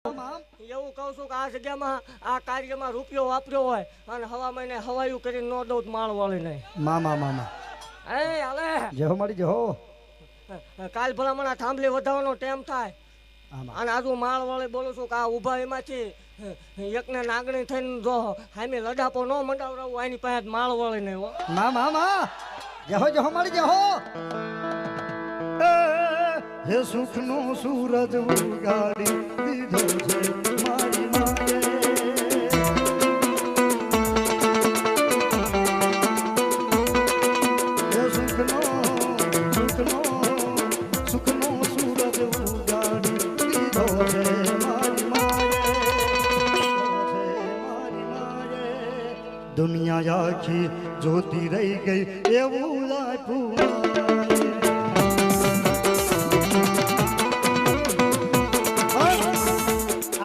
એવું કહું છું કે આ જગ્યામાં આ કાર્યમાં રૂપિયો વાપર્યો હોય અને હવા મહિને હવાયું કરીને ન દઉં માળ વાળી નહીં. મામા મામા એ હાલે જેહો મારી જેહો કાલ ભલામણ થાંભલી વધારવાનો ટાઈમ થાય આમાં અને આજુ માળ વાળી બોલું છું કે આ ઊભા એમાંથી એકને નાગણી થઈને જો હામે લડાપો ન મંડાવરાવું એની પાસે માળ વાળી નહીં હો. મામા જેહો જેહો મારી જેહો હે સુખનો સૂરજ ઉગાડી દીધો છે મારી માએ હે સુખનો સૂરજ ઉગાડી દીધો છે મારી માએ દુનિયા આખી જોતી રહી ગઈ એવું લાગ્યું